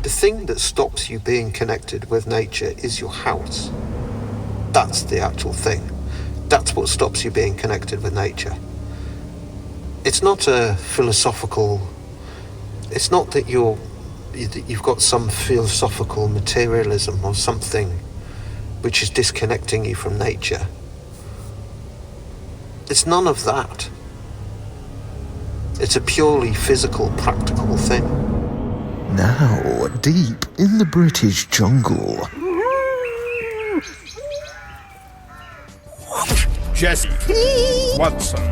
The thing that stops you being connected with nature is your house. That's the actual thing. That's what stops you being connected with nature. It's not a philosophical... It's not that you've got some philosophical materialism or something which is disconnecting you from nature. It's none of that. It's a purely physical, practical thing. Now, deep in the British jungle. Jesse, Watson.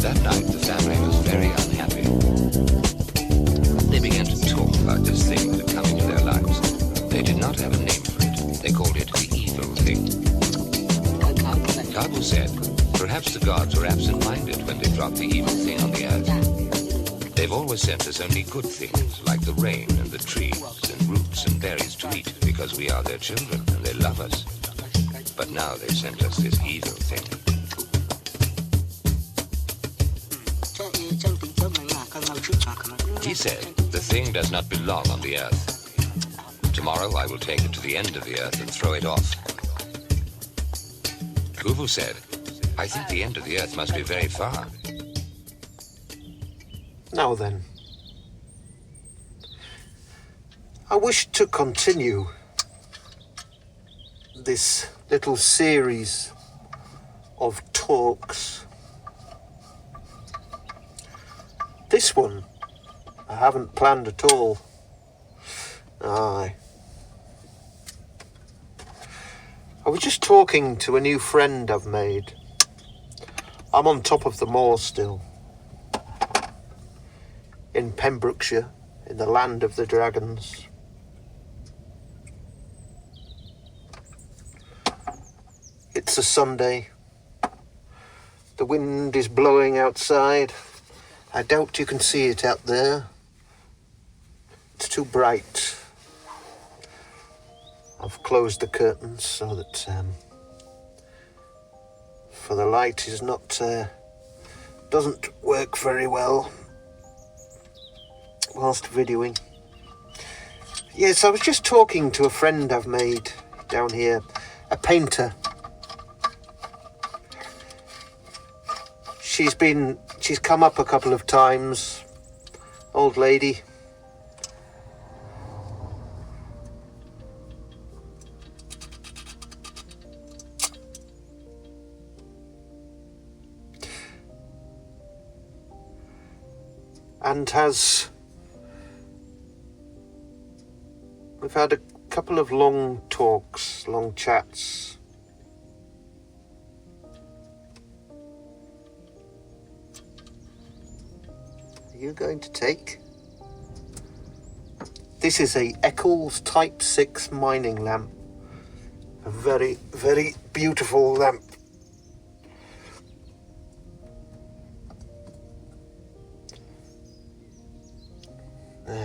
That night, the family was very unhappy. They began to talk about this thing that had come into their lives. They did not have a name for it. They called it the evil thing. Kabu said, perhaps the gods were absent-minded when they dropped the evil thing on the earth. They've always sent us only good things, like the rain and the trees and roots and berries to eat, because we are their children and they love us. But now they've sent us this evil thing. He said, the thing does not belong on the earth. Tomorrow I will take it to the end of the earth and throw it off. Kuvu said, I think the end of the earth must be very far. Now then, I wish to continue this little series of talks. This one I haven't planned at all. Aye. I was just talking to a new friend I've made. I'm on top of the moor still. In Pembrokeshire, in the land of the dragons. It's a Sunday. The wind is blowing outside. I doubt you can see it out there. It's too bright. I've closed the curtains so that for the light is not doesn't work very well whilst videoing. Yes, I was just talking to a friend I've made down here, a painter. She's come up a couple of times, old lady. And we've had a couple of long talks, long chats. Are you going to take? This is a Eccles Type 6 mining lamp. A very, very beautiful lamp.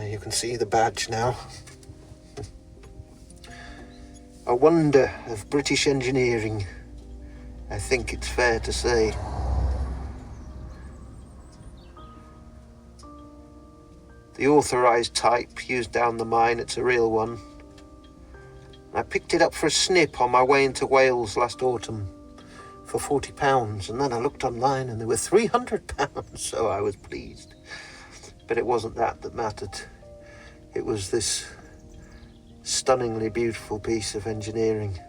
You can see the badge now. A wonder of British engineering, I think it's fair to say. The authorised type used down the mine, it's a real one. I picked it up for a snip on my way into Wales last autumn for £40, and then I looked online and they were £300, so I was pleased. But it wasn't that mattered. It was this stunningly beautiful piece of engineering.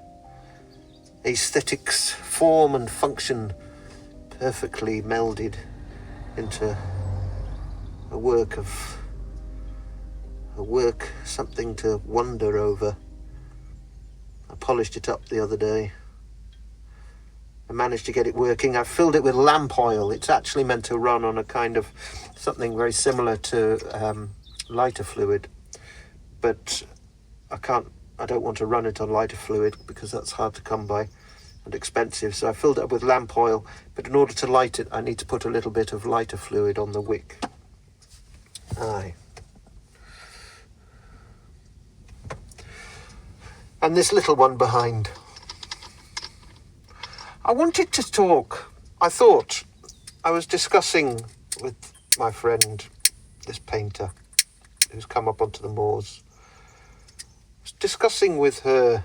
Aesthetics, form and function perfectly melded into a work, something to wonder over. I polished it up the other day. I managed to get it working. I filled it with lamp oil. It's actually meant to run on a kind of something very similar to lighter fluid, but I don't want to run it on lighter fluid because that's hard to come by and expensive. So I filled it up with lamp oil, but in order to light it, I need to put a little bit of lighter fluid on the wick. Aye. And this little one behind. I wanted to talk. I thought I was discussing with my friend, this painter, who's come up onto the moors. I was discussing with her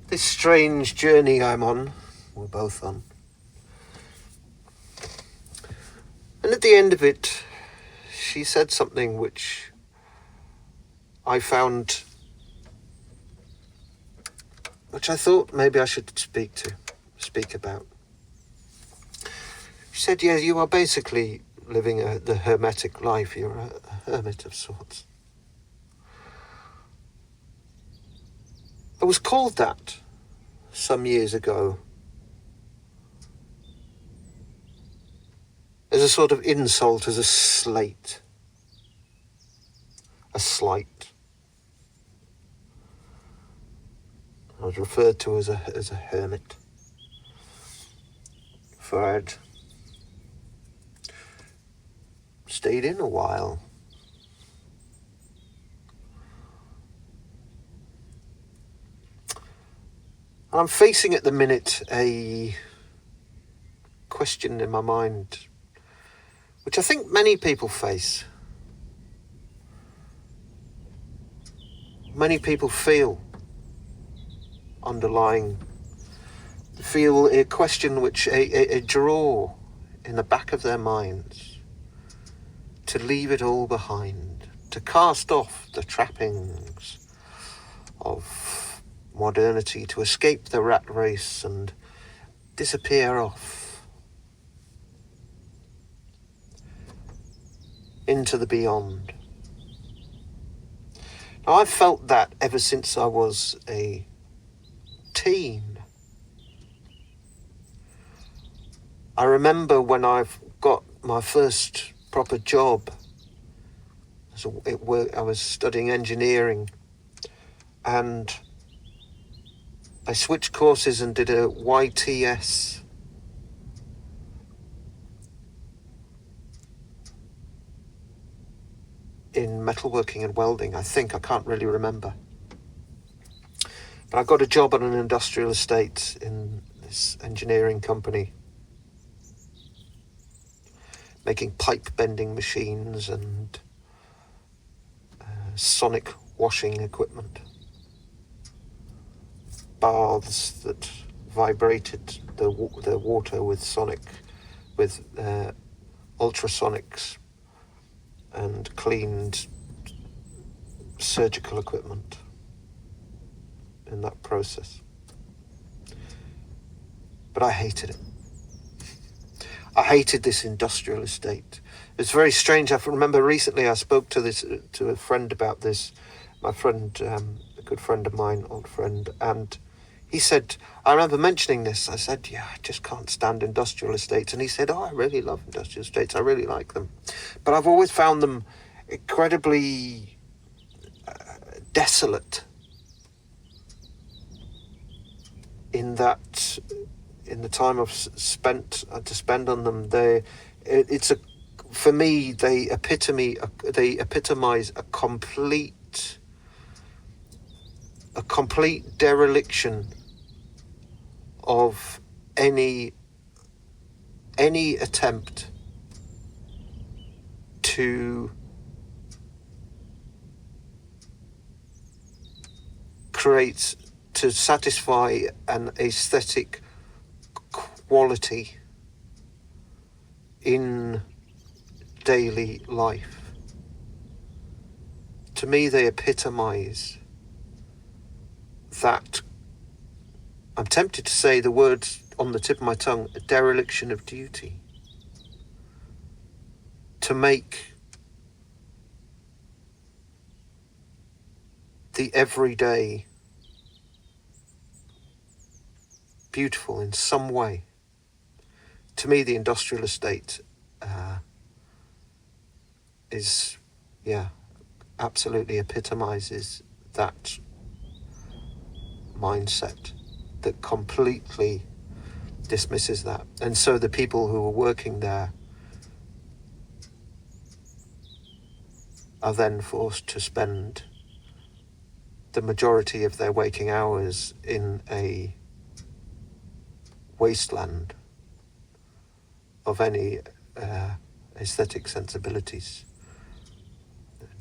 this strange journey I'm on, we're both on. And at the end of it, she said something which I found, which I thought maybe I should speak about. She said, yeah, you are basically living the hermetic life. You're a hermit of sorts. I was called that some years ago as a sort of insult, as a slight. I was referred to as a hermit, for I'd stayed in a while. And I'm facing at the minute a question in my mind, which I think many people face. Many people feel underlying, feel a question which, a draw in the back of their minds to leave it all behind, to cast off the trappings of modernity, to escape the rat race and disappear off into the beyond. Now, I've felt that ever since I was a teen. I remember when I've got my first proper job. I was studying engineering, and I switched courses and did a YTS. In metalworking and welding, I can't really remember. But I got a job on an industrial estate in this engineering company, making pipe bending machines and sonic washing equipment. Baths that vibrated the water with ultrasonics, and cleaned surgical equipment in that process. But I hated it. I hated this industrial estate. It's very strange. I remember recently I spoke to a friend about this, my friend, a good friend of mine, old friend, and he said, I remember mentioning this, I said, yeah, I just can't stand industrial estates. And he said, oh, I really love industrial estates, I really like them. But I've always found them incredibly desolate, in that, in the time I've spent to spend on them, for me, they epitomize a complete dereliction of any attempt to satisfy an aesthetic quality in daily life. To me, they epitomize that, I'm tempted to say the words on the tip of my tongue, a dereliction of duty. To make the everyday beautiful in some way. To me, the industrial estate absolutely epitomizes that mindset that completely dismisses that. And so the people who are working there are then forced to spend the majority of their waking hours in a wasteland of any aesthetic sensibilities.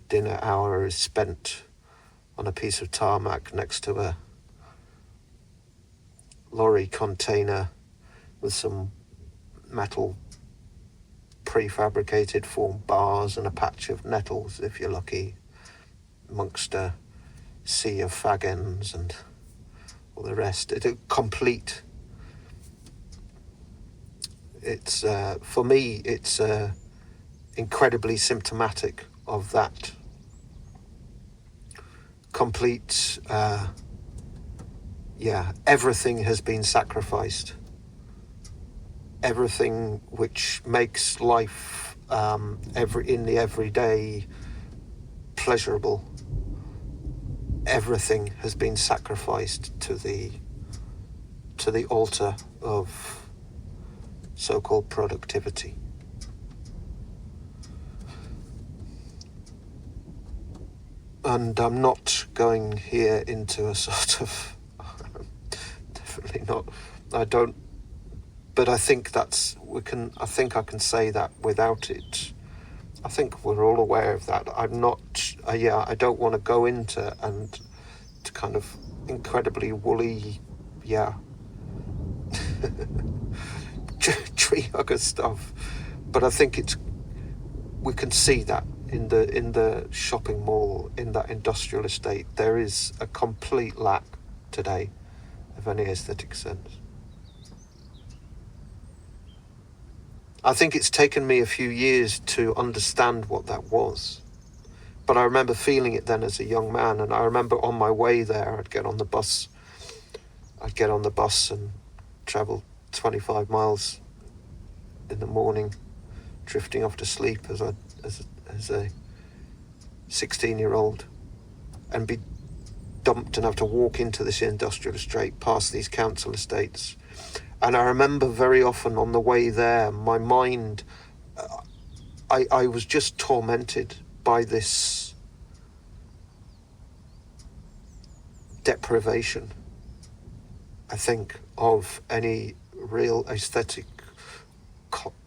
Dinner hour is spent on a piece of tarmac next to a lorry container with some metal prefabricated form bars and a patch of nettles, if you're lucky, amongst a sea of fag ends and all the rest. It's a complete. It's for me, it's incredibly symptomatic of that complete. Everything has been sacrificed. Everything which makes life in the everyday pleasurable. Everything has been sacrificed to the altar of so-called productivity. And I'm not going here into a sort of definitely not. I don't. But I think I can say that without it. I think we're all aware of that. I'm not. I don't want to go into and to kind of incredibly woolly, tree hugger stuff. But I think we can see that in the shopping mall, in that industrial estate, there is a complete lack today of any aesthetic sense. I think it's taken me a few years to understand what that was. But I remember feeling it then as a young man, and I remember on my way there, I'd get on the bus and travel 25 miles in the morning, drifting off to sleep as a 16-year-old, and be dumped and have to walk into this industrial estate, past these council estates. And I remember very often on the way there, my mind, I was just tormented by this deprivation, I think, of any real aesthetic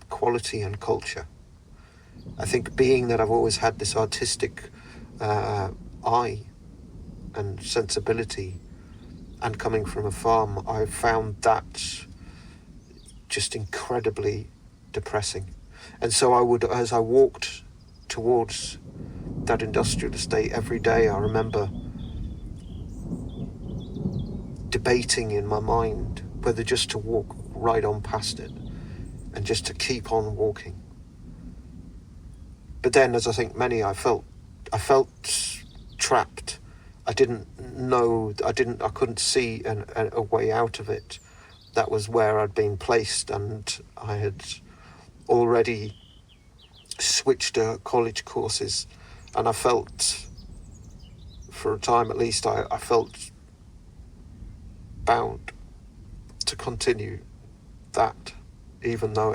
quality and culture. I think being that I've always had this artistic eye and sensibility, and coming from a farm, I found that just incredibly depressing. And so I would, as I walked towards that industrial estate every day, I remember debating in my mind whether just to walk right on past it and just to keep on walking. But then, as I think many, I felt trapped. I couldn't see a way out of it. That was where I'd been placed, and I had already switched college courses, and I felt, for a time at least, I felt bound to continue that, even though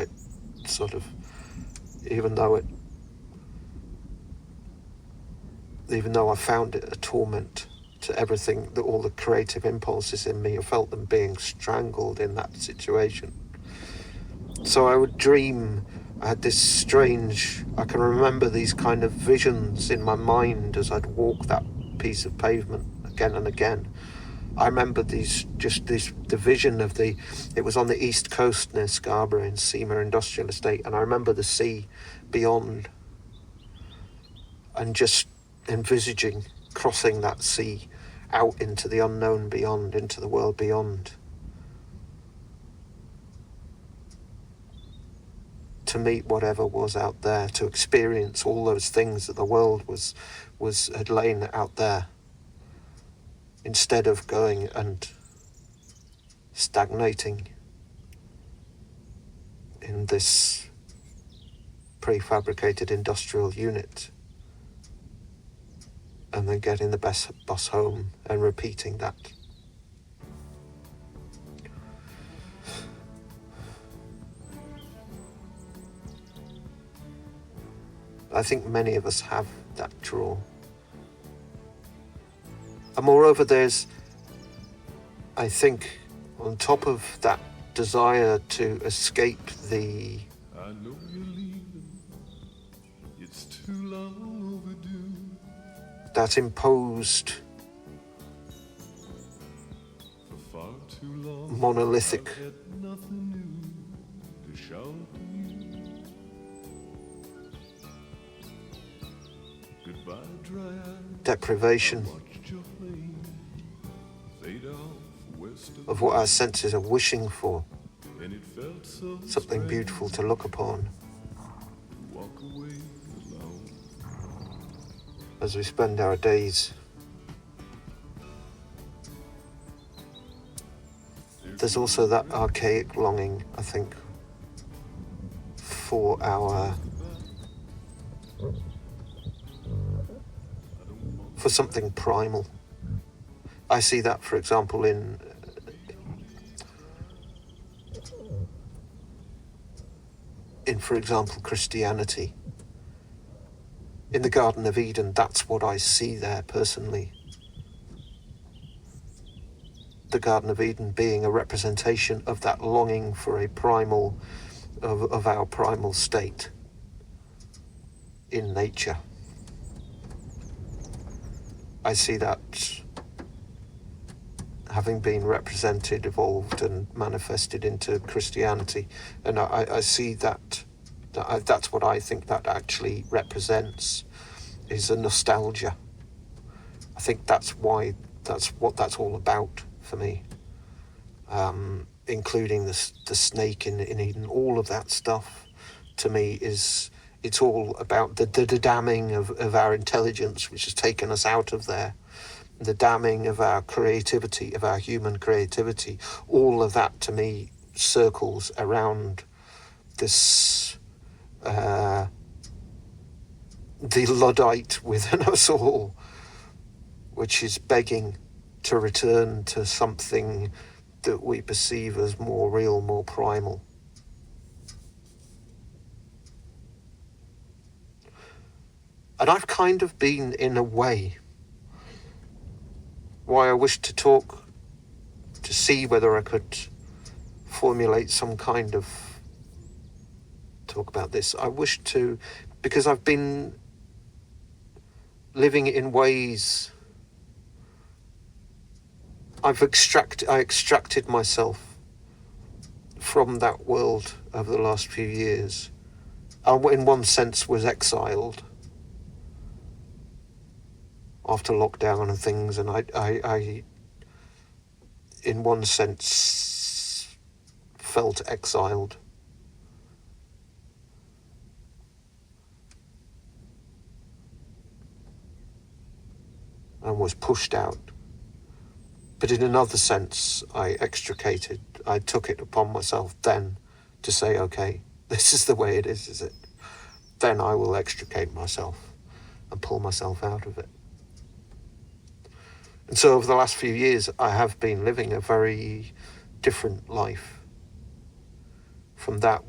I found it a torment to everything, all the creative impulses in me. I felt them being strangled in that situation. So I would dream. I had this strange, I can remember these kind of visions in my mind as I'd walk that piece of pavement again and again. I remember the vision of it was on the east coast near Scarborough in Seamer Industrial Estate, and I remember the sea beyond, and just envisaging crossing that sea out into the unknown beyond, into the world beyond, to meet whatever was out there, to experience all those things that the world had lain out there, instead of going and stagnating in this prefabricated industrial unit, and then getting the bus home and repeating that. I think many of us have that draw. And moreover, there's, I think, on top of that desire to escape the I know you're leaving. It's too long overdue. that imposed For far too long, monolithic I've had nothing new to shout to you. Goodbye, dry eye. deprivation Watched your flame fade off west of what our senses are wishing for, and it felt so something strange beautiful to look upon to walk away alone. as we spend our days. There's also that archaic longing, I think, for something primal. I see that, for example, in for example, Christianity. In the Garden of Eden, that's what I see there personally. The Garden of Eden being a representation of that longing for a primal, of our primal state in nature. I see that having been represented, evolved and manifested into Christianity, and I see that's what I think that actually represents, is a nostalgia. I think that's what that's all about for me, including the snake in Eden. All of that stuff to me it's all about the damning of our intelligence, which has taken us out of there, the damning of our creativity, of our human creativity. All of that to me circles around this the Luddite within us all, which is begging to return to something that we perceive as more real, more primal. And I've kind of been, in a way, why I wished to talk, to see whether I could formulate some kind of talk about this. I wish to, because I've been living in ways, I extracted myself from that world over the last few years. I, in one sense, was exiled after lockdown and things, and I in one sense felt exiled. And was pushed out. But in another sense, I took it upon myself then to say, okay, this is the way it is it? Then I will extricate myself and pull myself out of it. And so over the last few years, I have been living a very different life from that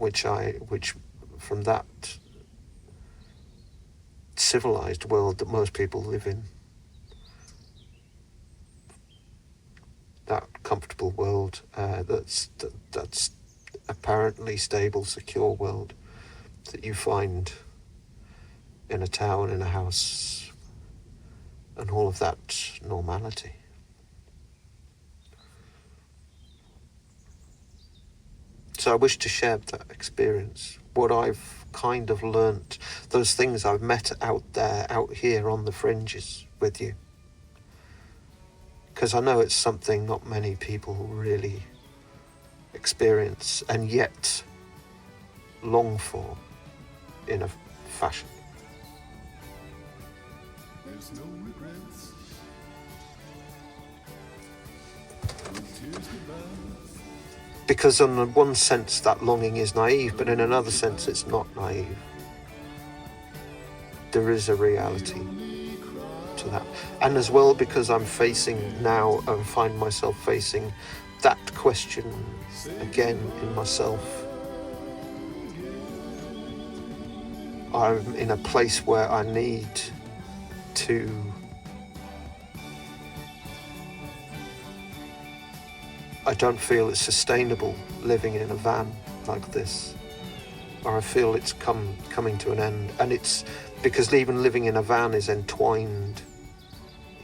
from that civilized world that most people live in. That comfortable world, that's apparently stable, secure world that you find in a town, in a house, and all of that normality. So I wish to share that experience, what I've kind of learnt, those things I've met out there, out here on the fringes with you. Because I know it's something not many people really experience and yet long for in a fashion. There's no regrets. No tears goodbye. Because in one sense that longing is naive, but in another sense it's not naive. There is a reality to that. And as well, because I'm facing now, I find myself facing that question again in myself. I'm in a place where I need to I don't feel it's sustainable living in a van like this, or I feel it's coming to an end. And it's because even living in a van is entwined,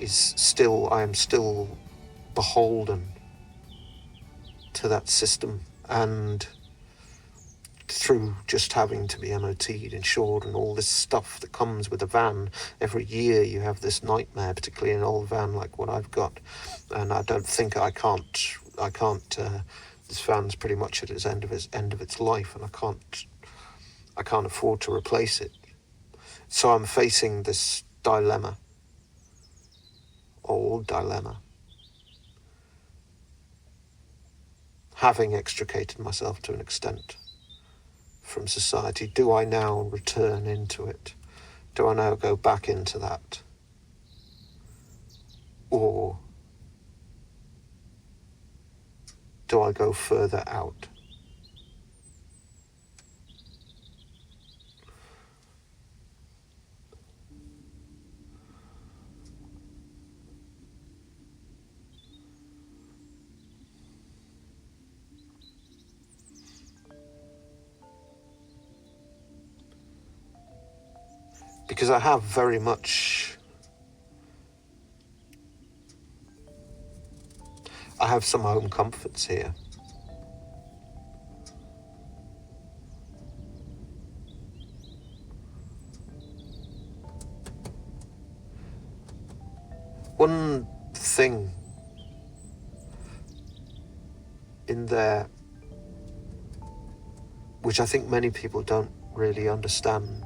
I am still beholden to that system, and through just having to be MOT'd, insured, and all this stuff that comes with a van. Every year you have this nightmare, particularly in an old van like what I've got. And I don't think I can't, this van's pretty much at its end of its life, and I can't afford to replace it. So I'm facing this dilemma, old dilemma. Having extricated myself to an extent from society, do I now return into it? Do I now go back into that? Or do I go further out? Because I have very much, I have some home comforts here. One thing in there, which I think many people don't really understand,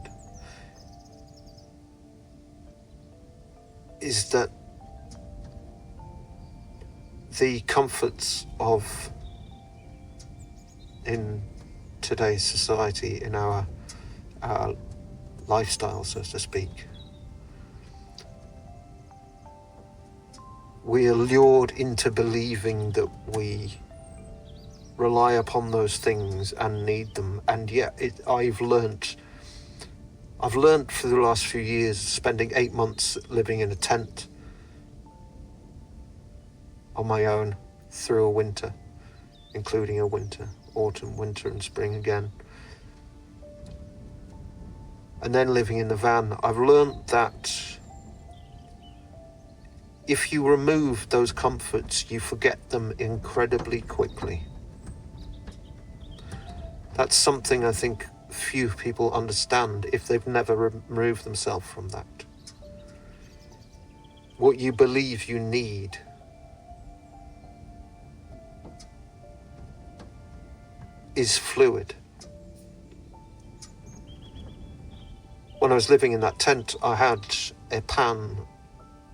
is that the comforts of, in today's society, in our lifestyle, so to speak, we are lured into believing that we rely upon those things and need them. And yet I've learnt for the last few years, spending 8 months living in a tent on my own through a winter, including a winter, autumn, winter and spring again. And then living in the van, I've learnt that if you remove those comforts, you forget them incredibly quickly. That's something I think few people understand if they've never removed themselves from that. What you believe you need is fluid. When I was living in that tent, I had a pan,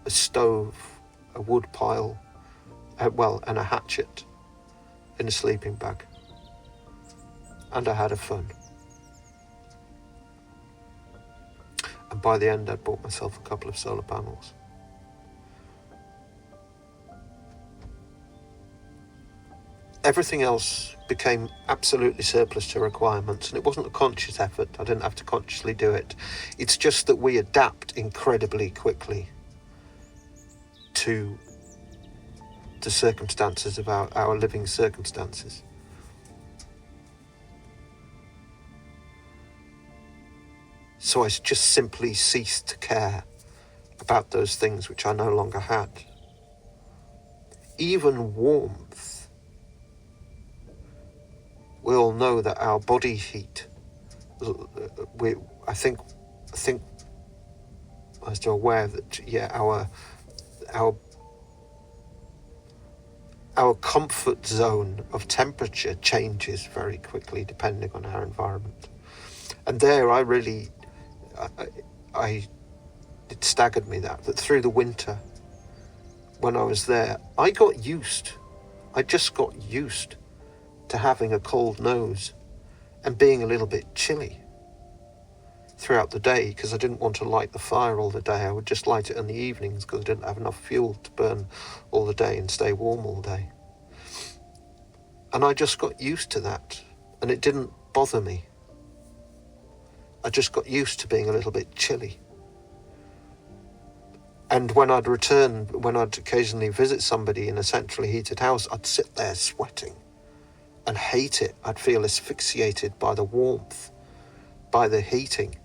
a stove, a wood pile, and a hatchet in a sleeping bag. And I had a phone. And by the end, I'd bought myself a couple of solar panels. Everything else became absolutely surplus to requirements, and it wasn't a conscious effort. I didn't have to consciously do it. It's just that we adapt incredibly quickly to the circumstances of our living circumstances. So I just simply ceased to care about those things which I no longer had. Even warmth. We all know that our body heat, I think I was aware that, our comfort zone of temperature changes very quickly depending on our environment. And there it staggered me that through the winter, when I was there, I just got used to having a cold nose and being a little bit chilly throughout the day, because I didn't want to light the fire all the day. I would just light it in the evenings because I didn't have enough fuel to burn all the day and stay warm all day. And I just got used to that, and it didn't bother me. I just got used to being a little bit chilly. And when I'd return, when I'd occasionally visit somebody in a centrally heated house, I'd sit there sweating and hate it. I'd feel asphyxiated by the warmth, by the heating,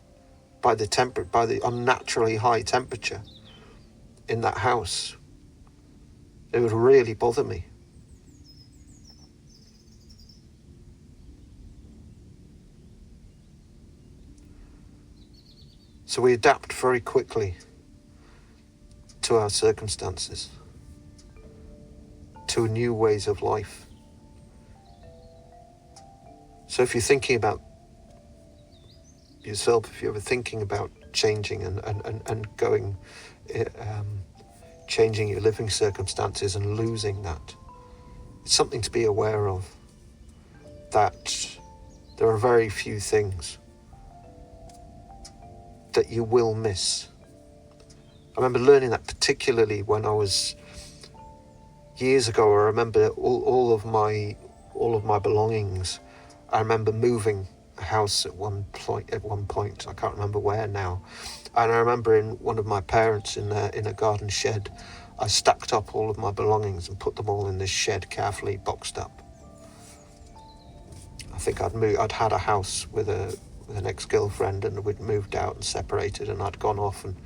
by the unnaturally high temperature in that house. It would really bother me. So we adapt very quickly to our circumstances, to new ways of life. So if you're thinking about yourself, if you're ever thinking about changing and going, changing your living circumstances and losing that, it's something to be aware of, that there are very few things that you will miss. I remember learning that particularly when I was, years ago. I remember all of my belongings. I remember moving a house at one point. I can't remember where now. And I remember in one of my parents in a garden shed, I stacked up all of my belongings and put them all in this shed, carefully boxed up. I think I'd had a house with an ex-girlfriend, and we'd moved out and separated, and I'd gone off and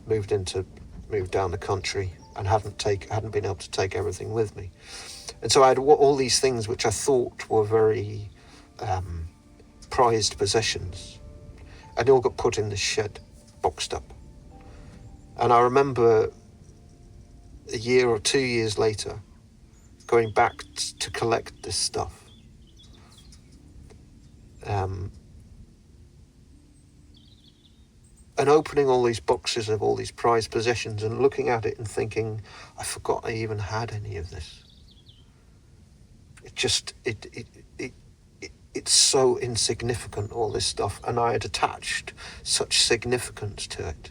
moved down the country and hadn't been able to take everything with me. And so I had all these things which I thought were very prized possessions, and they all got put in the shed, boxed up. And I remember a year or 2 years later going back to collect this stuff. And opening all these boxes of all these prized possessions and looking at it and thinking, I forgot I even had any of this. It's so insignificant, all this stuff, and I had attached such significance to it.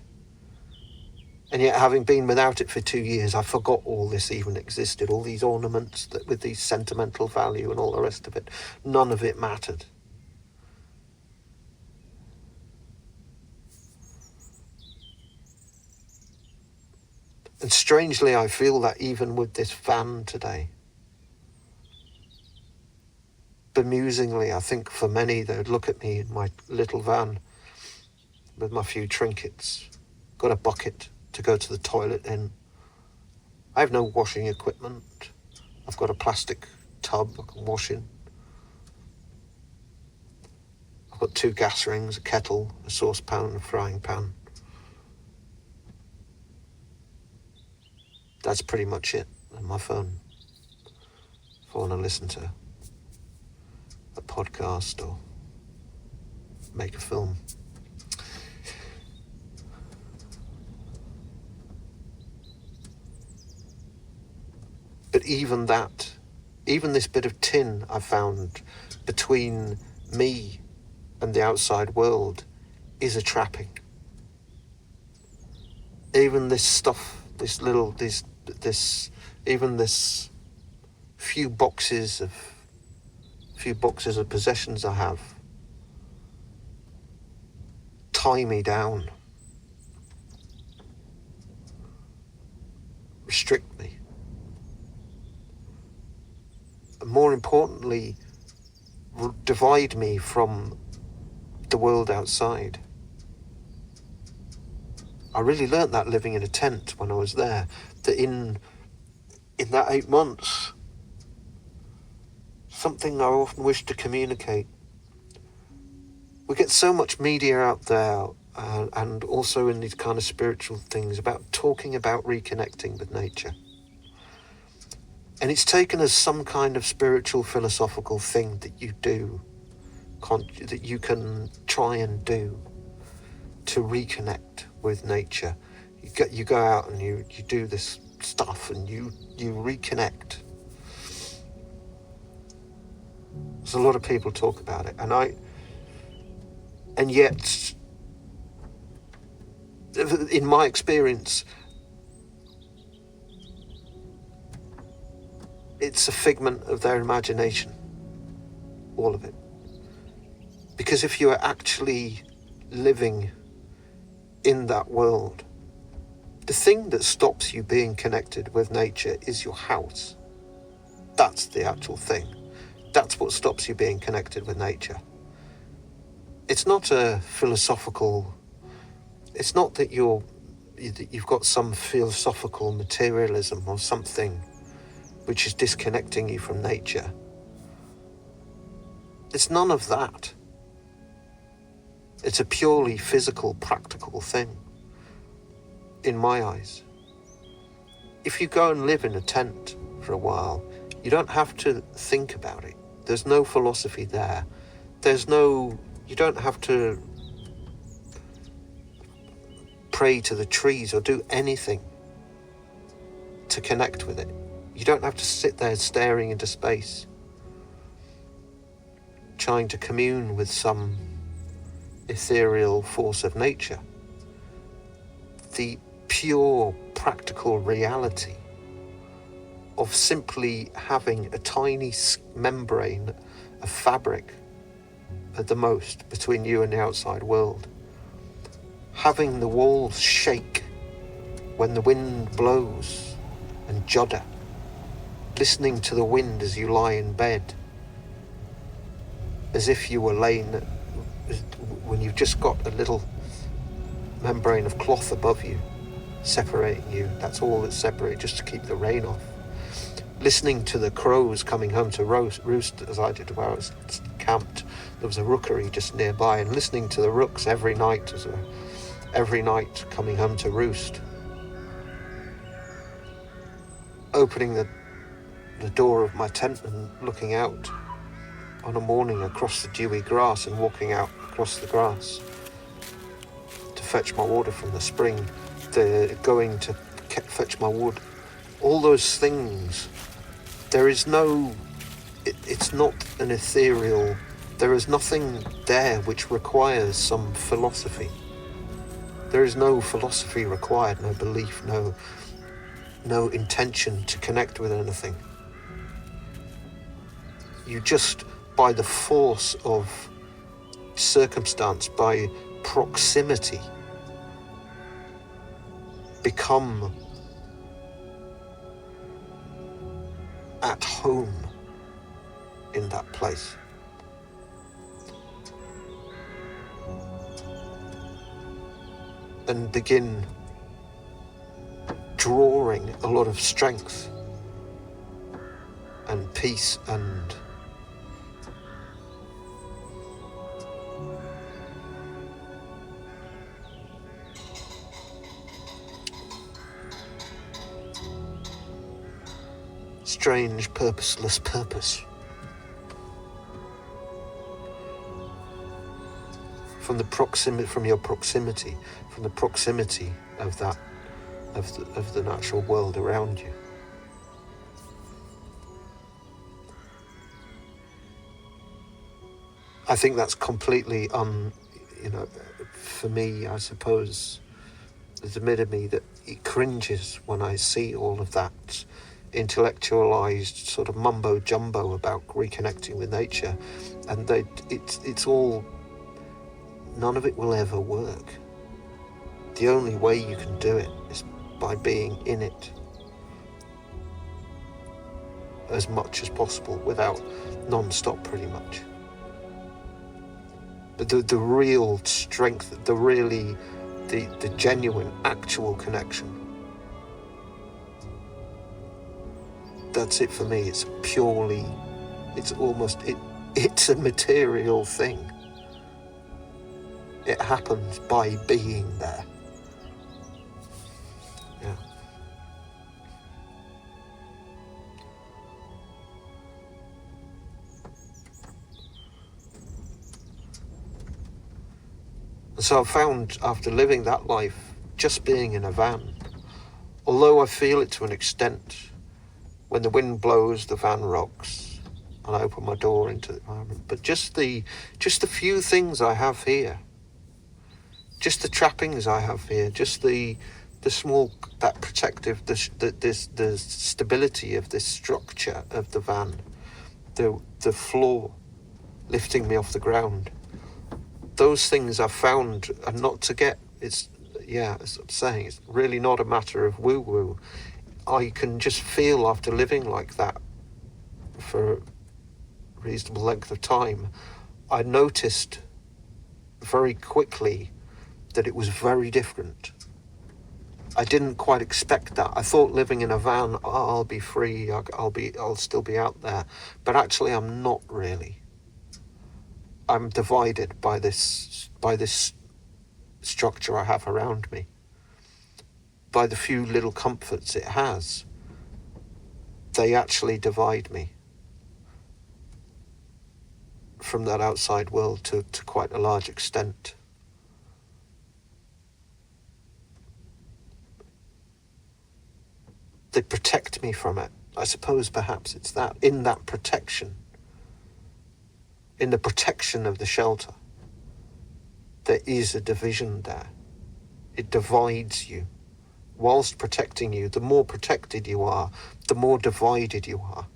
And yet, having been without it for 2 years, I forgot all this even existed, all these ornaments that with these sentimental value and all the rest of it. None of it mattered. And strangely, I feel that even with this van today. Bemusingly, I think for many, they would look at me in my little van with my few trinkets. Got a bucket to go to the toilet in. I have no washing equipment. I've got a plastic tub I can wash in. I've got 2 gas rings, a kettle, a saucepan, and a frying pan. That's pretty much it, and my phone. If I want to listen to a podcast or make a film. But even this bit of tin I found between me and the outside world is a trapping. Even this stuff, even this few boxes of possessions I have tie me down, restrict me, and more importantly, divide me from the world outside. I really learnt that living in a tent when I was there, that in that 8 months, something I often wish to communicate. We get so much media out there, and also in these kind of spiritual things, about talking about reconnecting with nature. And it's taken as some kind of spiritual, philosophical thing that you do, that you can try and do to reconnect with nature. You go out and you do this stuff and you reconnect. There's a lot of people talk about it, and yet, in my experience, it's a figment of their imagination, all of it. Because if you are actually living in that world, The thing that stops you being connected with nature is your house. That's the actual thing. That's what stops you being connected with nature. It's not a philosophical... It's not that you've got some philosophical materialism or something which is disconnecting you from nature. It's none of that. It's a purely physical, practical thing, in my eyes. If you go and live in a tent for a while, you don't have to think about it. There's no philosophy there. You don't have to pray to the trees or do anything to connect with it. You don't have to sit there staring into space, trying to commune with some ethereal force of nature. The pure practical reality of simply having a tiny membrane of fabric at the most between you and the outside world, having the walls shake when the wind blows and judder, listening to the wind as you lie in bed, as if you were laying when you've just got a little membrane of cloth above you separating you. That's all that's separated, just to keep the rain off. Listening to the crows coming home to roost, as I did where I was camped. There was a rookery just nearby, and listening to the rooks every night coming home to roost. Opening the door of my tent and looking out on a morning across the dewy grass and walking out across the grass to fetch my water from the spring, going to fetch my wood. All those things, it's not an ethereal, there is nothing there which requires some philosophy. There is no philosophy required, no belief, no intention to connect with anything. You just, by the force of circumstance, by proximity, become at home in that place. And begin drawing a lot of strength and peace and strange, purposeless purpose. From the proximity of that, of the natural world around you. I think that's completely for me, I suppose, there's a bit of me that it cringes when I see all of that intellectualized sort of mumbo jumbo about reconnecting with nature, and it's all, none of it will ever work. The only way you can do it is by being in it as much as possible, without non-stop pretty much. But the real strength, the genuine actual connection, that's it for me. It's purely, it's a material thing. It happens by being there. Yeah. So I've found, after living that life, just being in a van, although I feel it to an extent, when the wind blows, the van rocks, and I open my door into the environment. But just the few things I have here, just the trappings I have here, just the small, that protective, the stability of this structure of the van, the floor lifting me off the ground. Those things I've found are not to get. It's, yeah, as I'm saying, it's really not a matter of woo-woo. I can just feel after living like that for a reasonable length of time, I noticed very quickly that it was very different. I didn't quite expect that. I thought living in a van, I'll be free, I'll still be out there. But actually I'm not really. I'm divided by this structure I have around me, by the few little comforts it has. They actually divide me from that outside world to quite a large extent. They protect me from it. I suppose perhaps it's that. In that protection, in the protection of the shelter, there is a division there. It divides you. Whilst protecting you, the more protected you are, the more divided you are.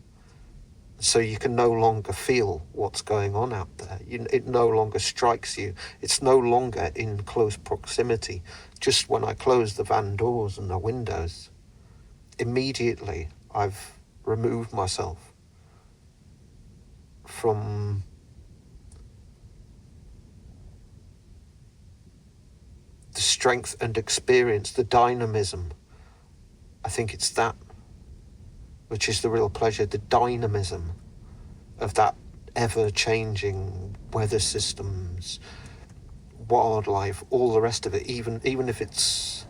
So you can no longer feel what's going on out there. It no longer strikes you. It's no longer in close proximity. Just when I close the van doors and the windows, immediately I've removed myself from the strength and experience, the dynamism. I think it's that which is the real pleasure, the dynamism of that ever-changing weather systems, wildlife, all the rest of it, even if it's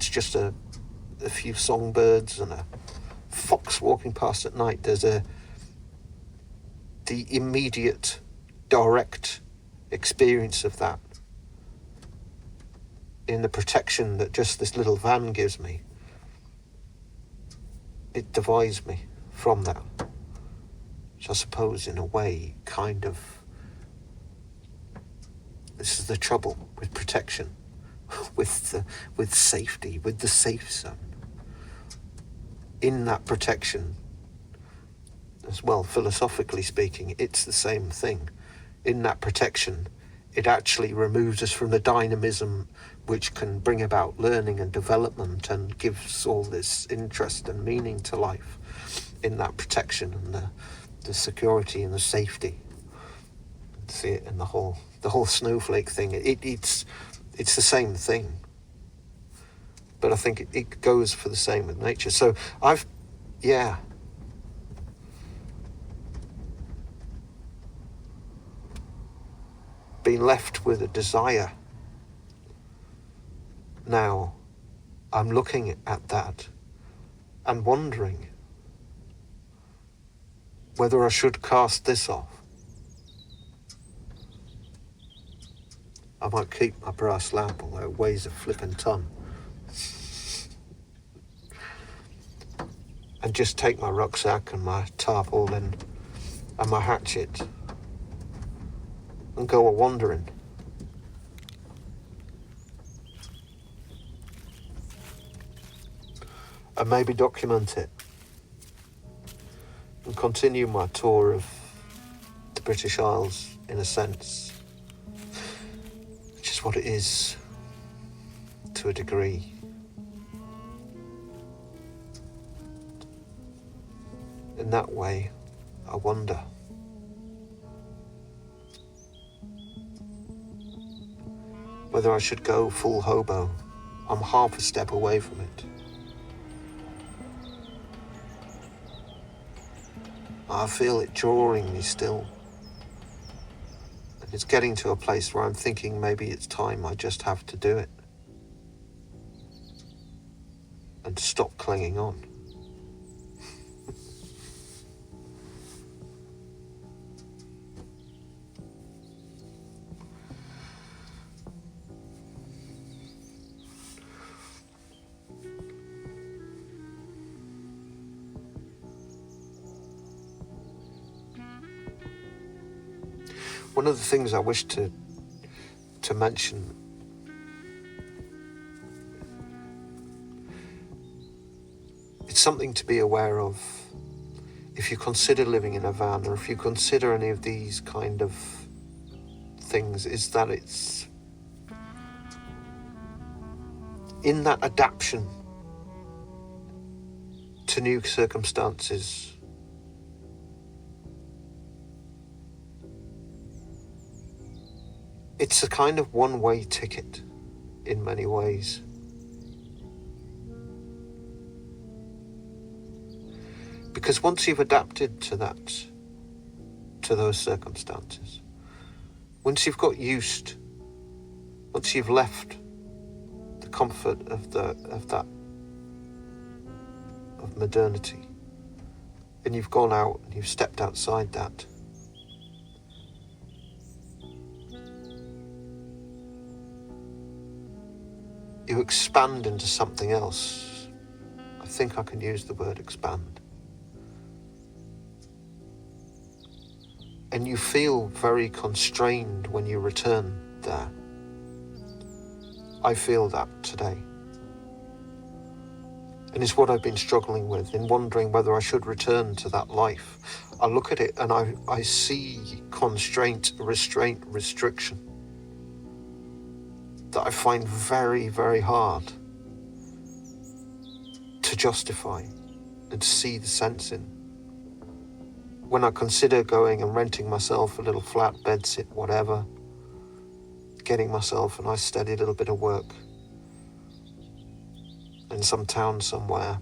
just a few songbirds and a fox walking past at night. There's the immediate, direct experience of that in the protection that just this little van gives me. It divides me from that, which I suppose in a way kind of, this is the trouble with protection, with safety, with the safe zone. In that protection, as well, philosophically speaking, it's the same thing. In that protection, it actually removes us from the dynamism which can bring about learning and development and gives all this interest and meaning to life. In that protection and the security and the safety. See it in the whole snowflake thing. It's the same thing. But I think it goes for the same with nature. So I've been left with a desire. Now I'm looking at that and wondering whether I should cast this off. I might keep my brass lamp, although it weighs a flippin' ton. And just take my rucksack and my tarpaulin and my hatchet and go a-wandering. And maybe document it. And continue my tour of the British Isles, in a sense. Which is what it is, to a degree. In that way, I wonder. Whether I should go full hobo. I'm half a step away from it. I feel it drawing me still. And it's getting to a place where I'm thinking maybe it's time I just have to do it. And stop clinging on. One of the things I wish to mention it's something to be aware of if you consider living in a van, or if you consider any of these kind of things, is that it's in that adaptation to new circumstances, it's a kind of one-way ticket in many ways. Because once you've adapted to those circumstances, once you've got used, once you've left the comfort of modernity, and you've gone out and you've stepped outside that, you expand into something else. I think I can use the word expand. And you feel very constrained when you return there. I feel that today. And it's what I've been struggling with, in wondering whether I should return to that life. I look at it and I see constraint, restraint, restriction that I find very, very hard to justify and see the sense in. When I consider going and renting myself a little flat bedsit, whatever, getting myself a nice steady little bit of work in some town somewhere,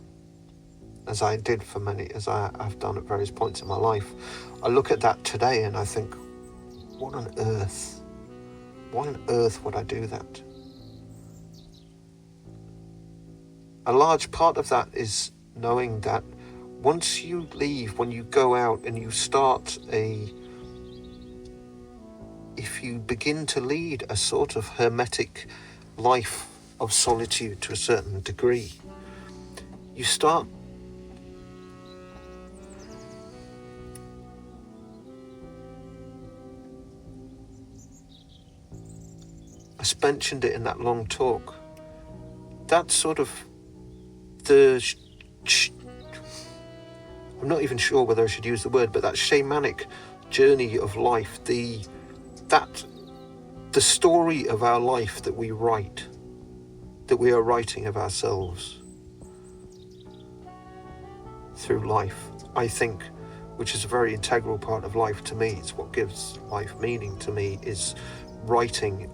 as I did for many, as I've done at various points in my life, I look at that today and I think, what on earth? Why on earth would I do that? A large part of that is knowing that once you leave, when you go out and you start if you begin to lead a sort of hermetic life of solitude to a certain degree, you start I mentioned it in that long talk, that sort of I'm not even sure whether I should use the word, but that shamanic journey of life, the story of our life that we write, that we are writing of ourselves through life, I think, which is a very integral part of life to me. It's what gives life meaning to me, is writing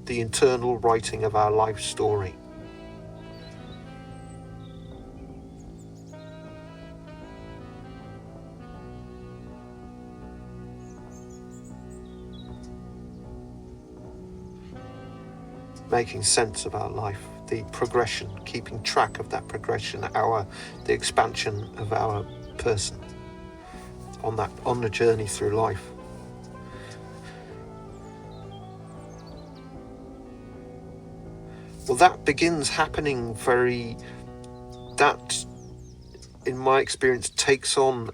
the internal writing of our life story. Making sense of our life, the progression, keeping track of that progression, the expansion of our person on the journey through life. Well, that begins happening that in my experience takes on,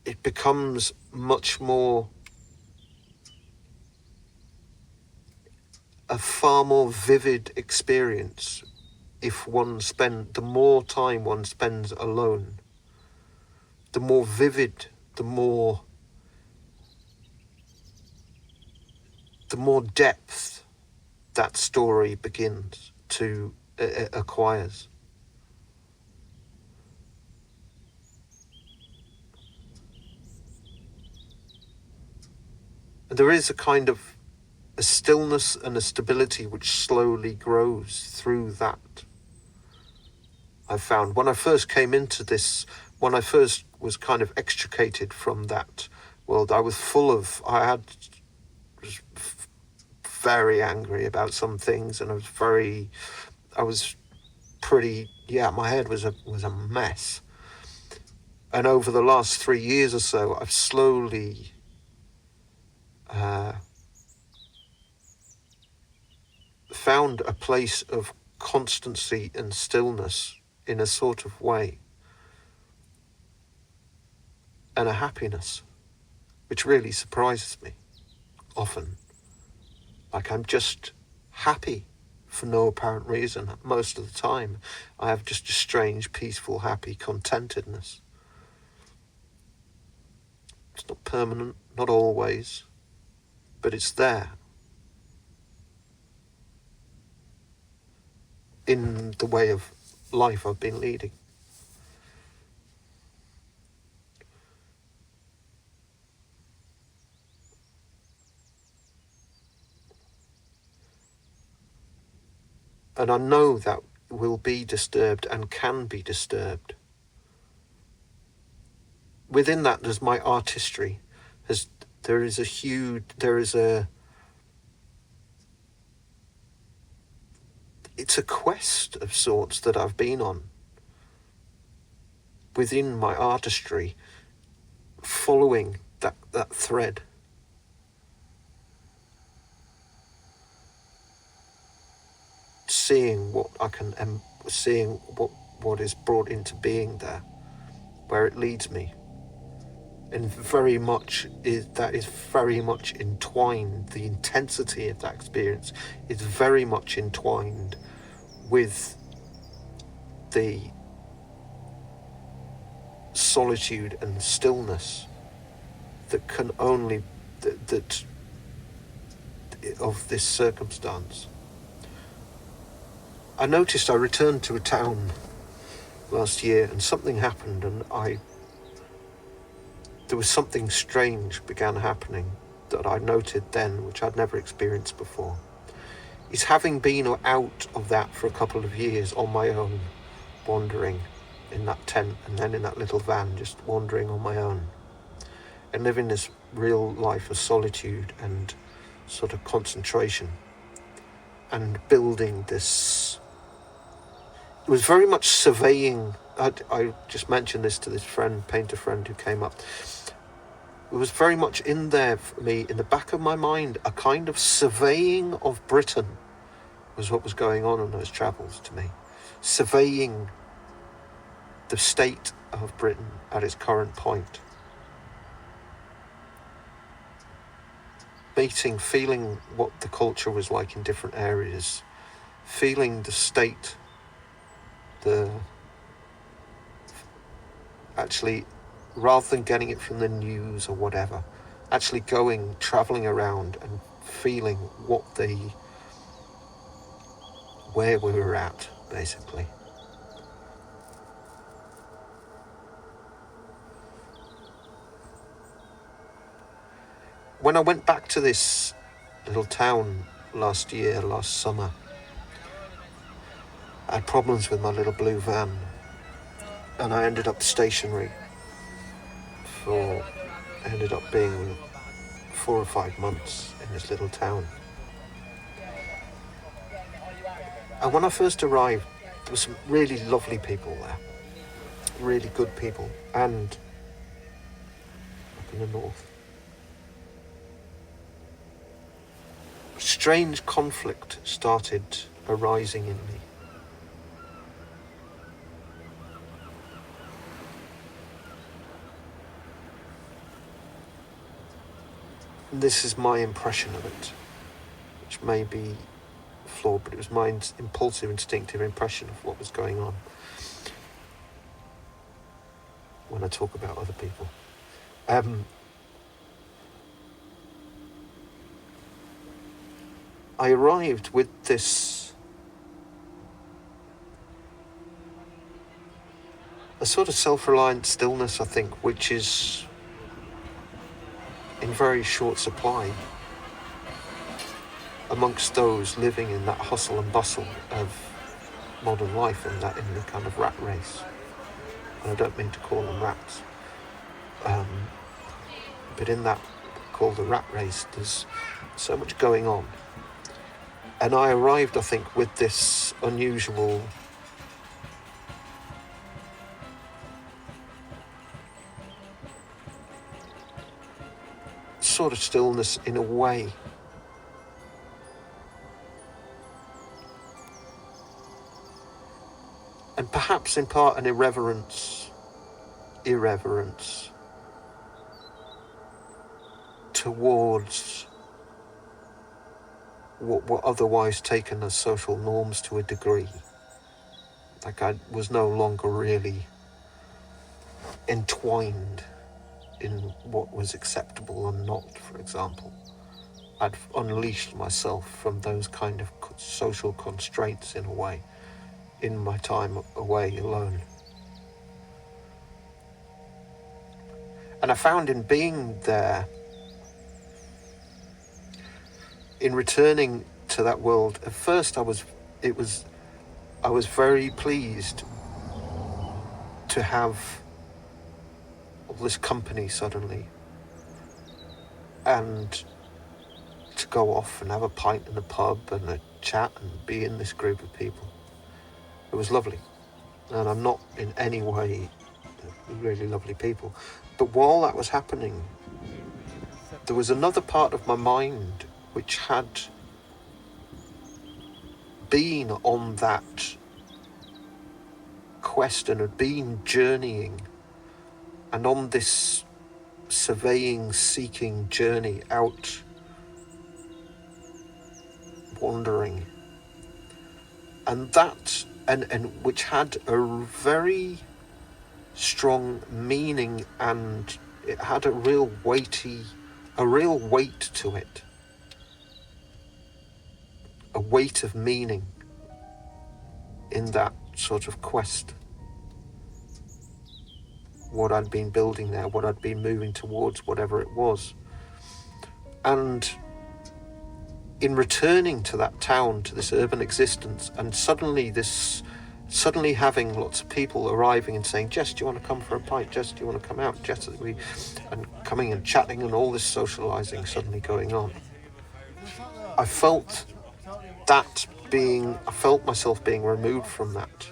it becomes much more, a far more vivid experience if the more time one spends alone, the more vivid, the more depth that story begins to acquires. And there is a kind of a stillness and a stability which slowly grows through that. I found when I first came into this, when I first was kind of extricated from that world, I was very angry about some things, and my head was a mess. And over the last 3 years or so, I've slowly found a place of constancy and stillness in a sort of way, and a happiness which really surprises me often. Like, I'm just happy for no apparent reason most of the time. I have just a strange, peaceful, happy contentedness. It's not permanent, not always, but it's there. in the way of life I've been leading. And I know that will be disturbed and can be disturbed. Within that, there's my artistry. It's a quest of sorts that I've been on. Within my artistry, following that thread. Seeing what is brought into being there, where it leads me, and that is very much entwined. The intensity of that experience is very much entwined with the solitude and stillness that can only that of this circumstance. I noticed I returned to a town last year and something happened, and there was something strange began happening that I noted then, which I'd never experienced before. It's having been out of that for a couple of years on my own, wandering in that tent and then in that little van, just wandering on my own and living this real life of solitude and sort of concentration and building this. It was very much surveying. I just mentioned this to this painter friend who came up. It was very much in there for me, in the back of my mind, a kind of surveying of Britain was what was going on those travels to me. Surveying the state of Britain at its current point. Feeling what the culture was like in different areas. Feeling the state, actually, rather than getting it from the news or whatever, actually travelling around and feeling where we were at, basically. When I went back to this little town last summer, I had problems with my little blue van, and I ended up stationary ended up being 4 or 5 months in this little town. And when I first arrived, there were some really lovely people there, really good people, and up in the north. Strange conflict started arising in me. This is my impression of it, which may be flawed, but it was my impulsive, instinctive impression of what was going on when I talk about other people. I arrived with this a sort of self-reliant stillness, I think, which is in very short supply amongst those living in that hustle and bustle of modern life, in the kind of rat race. And I don't mean to call them rats, but in that called the rat race, there's so much going on. And I arrived, I think, with this unusual sort of stillness in a way. And perhaps in part an irreverence towards what were otherwise taken as social norms to a degree. Like I was no longer really entwined in what was acceptable and not, for example. I'd unleashed myself from those kind of social constraints in a way, in my time away alone. And I found in being there, in returning to that world, at first I was very pleased to have all this company suddenly, and to go off and have a pint in the pub and a chat and be in this group of people. It was lovely, and I'm not in any way really lovely people. But while that was happening, there was another part of my mind which had been on that quest and had been journeying and on this surveying, seeking journey out, wandering, and that and which had a very strong meaning, and it had a real weight to it, a weight of meaning in that sort of quest. What I'd been building there, what I'd been moving towards, whatever it was. And in returning to that town, to this urban existence, and suddenly having lots of people arriving and saying, Jess, do you want to come for a pint? Jess, do you want to come out? Jess, and coming and chatting and all this socialising suddenly going on. I felt myself being removed from that.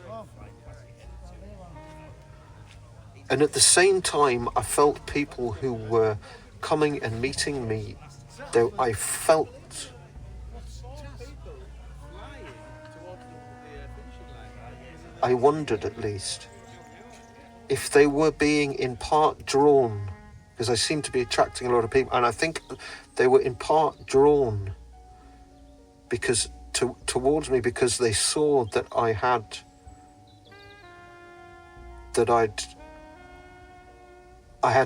And at the same time, I felt people who were coming and meeting me, though I wondered at least if they were being in part drawn, because I seemed to be attracting a lot of people, and I think they were in part drawn towards me because they saw that I had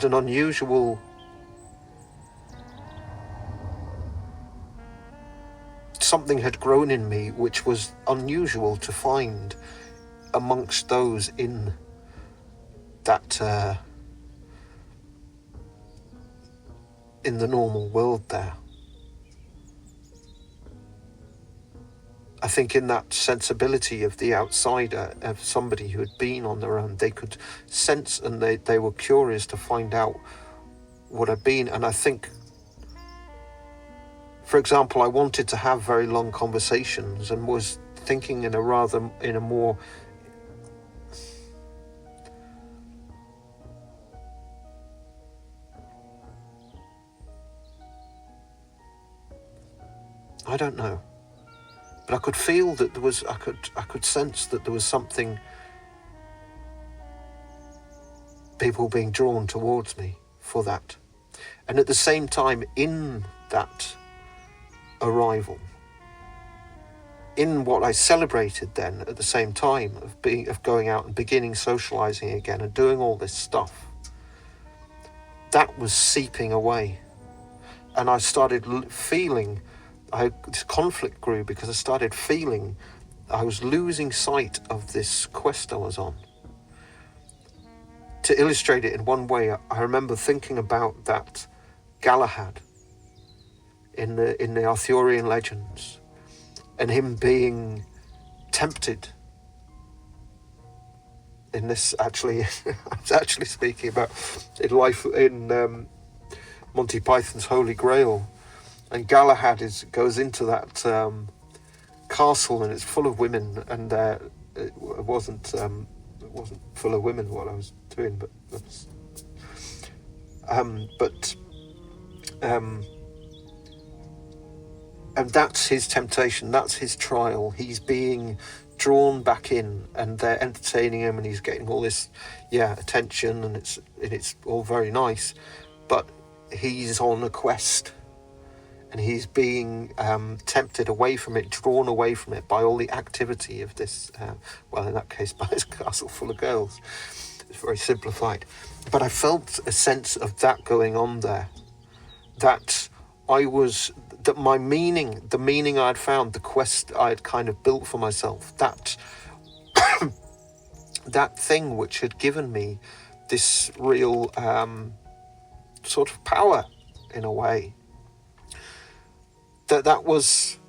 an unusual something had grown in me which was unusual to find amongst those in that in the normal world there. I think in that sensibility of the outsider, of somebody who had been on their own, they could sense, and they were curious to find out what I'd been. And I think, for example, I wanted to have very long conversations and was thinking in a more I don't know. But I could feel that I could sense that there was something, people being drawn towards me for that. And at the same time, in that arrival, in what I celebrated then at the same time of going out and beginning socialising again and doing all this stuff, that was seeping away. And I started feeling, this conflict grew because I started feeling I was losing sight of this quest I was on. To illustrate it in one way, I remember thinking about that Galahad in the Arthurian legends, and him being tempted. In this, actually, I was actually speaking about in Monty Python's Holy Grail. And Galahad goes into that castle, and it's full of women, and it wasn't full of women what I was doing, but that's, and that's his temptation, that's his trial. He's being drawn back in, and they're entertaining him, and he's getting all this attention, and it's all very nice, but he's on a quest. And he's being tempted away from it, drawn away from it by all the activity of this, in that case, by his castle full of girls. It's very simplified. But I felt a sense of that going on there. That my meaning, the meaning I had found, the quest I had kind of built for myself, that that thing which had given me this real sort of power in a way. That was,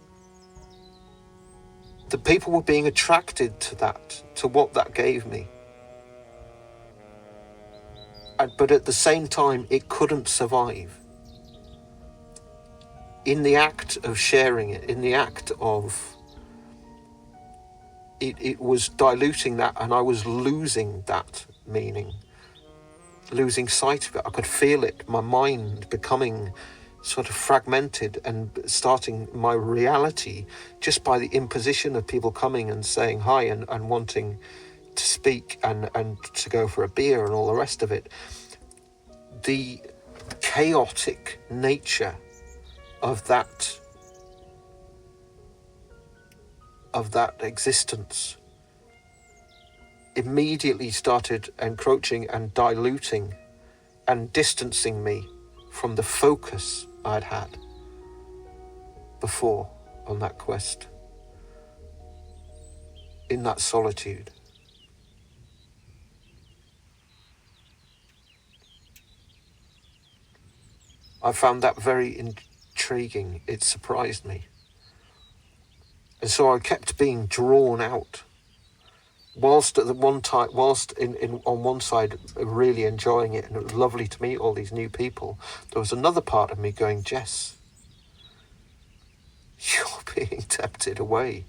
the people were being attracted to that, to what that gave me. But at the same time, it couldn't survive. In the act of sharing it, in the act of it was diluting that, and I was losing that meaning, losing sight of it. I could feel it, my mind becoming sort of fragmented and starting my reality just by the imposition of people coming and saying hi and wanting to speak and to go for a beer and all the rest of it. The chaotic nature of that existence immediately started encroaching and diluting and distancing me from the focus I'd had before on that quest, in that solitude. I found that very intriguing. It surprised me. And so I kept being drawn out. Whilst at the one time, on one side really enjoying it, and it was lovely to meet all these new people, there was another part of me going, Jess, you're being tempted away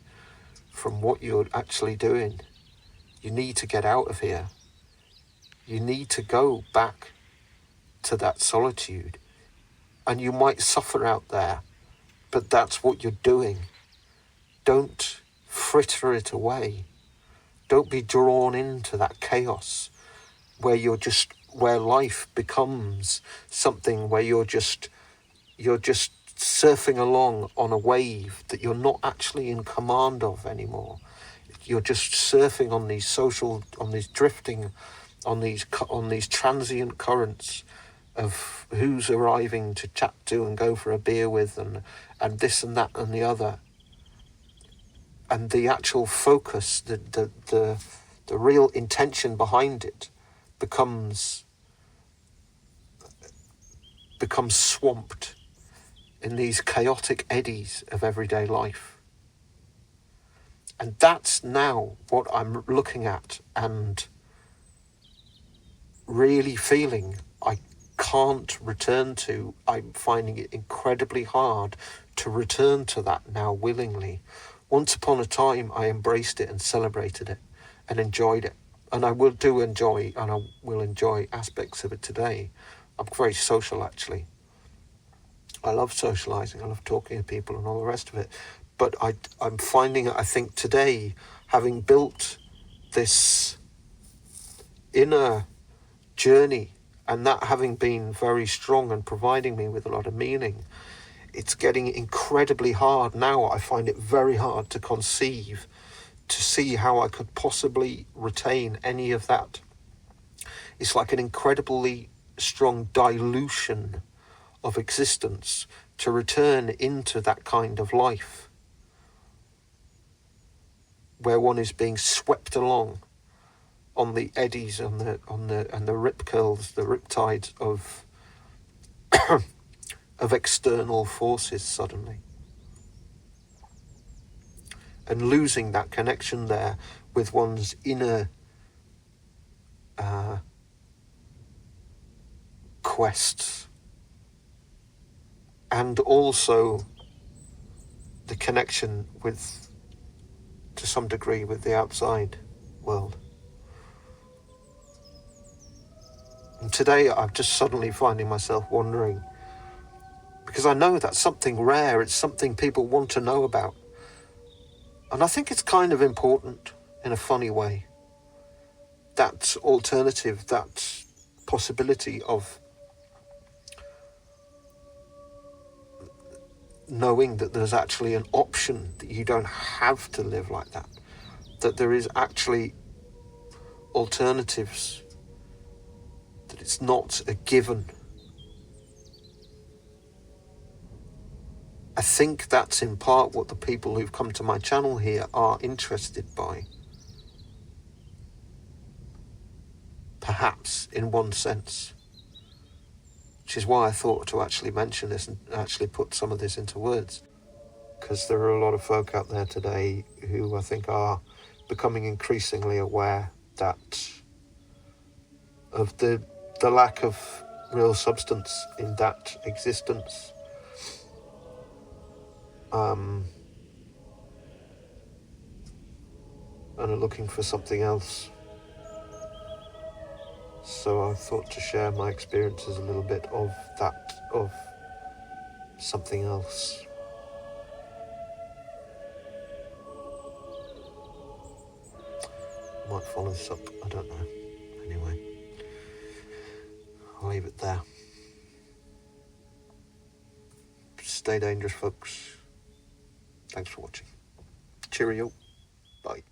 from what you're actually doing. You need to get out of here. You need to go back to that solitude. And you might suffer out there, but that's what you're doing. Don't fritter it away. Don't be drawn into that chaos where where life becomes something where you're just surfing along on a wave that you're not actually in command of anymore. You're just surfing on these drifting, on these transient currents of who's arriving to chat to and go for a beer with and this and that and the other. And the actual focus, the real intention behind it becomes swamped in these chaotic eddies of everyday life. And that's now what I'm looking at and really feeling I can't return to. I'm finding it incredibly hard to return to that now willingly. Once upon a time, I embraced it and celebrated it and enjoyed it. And I will enjoy aspects of it today. I'm very social, actually. I love socializing. I love talking to people and all the rest of it. But I'm finding, I think today, having built this inner journey and that having been very strong and providing me with a lot of meaning, it's getting incredibly hard now. I find it very hard to conceive, to see how I could possibly retain any of that. It's like an incredibly strong dilution of existence to return into that kind of life where one is being swept along on the eddies, and the rip curls, the riptides of of external forces suddenly, and losing that connection there with one's inner quests, and also the connection with, to some degree, with the outside world. And today I'm just suddenly finding myself wondering, because I know that's something rare, it's something people want to know about. And I think it's kind of important in a funny way. That alternative, that possibility of knowing that there's actually an option, that you don't have to live like that, that there is actually alternatives, that it's not a given. I think that's in part what the people who've come to my channel here are interested by. perhaps, in one sense. Which is why I thought to actually mention this and actually put some of this into words. Because there are a lot of folk out there today who I think are becoming increasingly aware that of the lack of real substance in that existence. And are looking for something else. So I thought to share my experiences a little bit of that, of something else. Might follow this up, I don't know. Anyway, I'll leave it there. Stay dangerous, folks. Thanks for watching. Cheerio. Bye.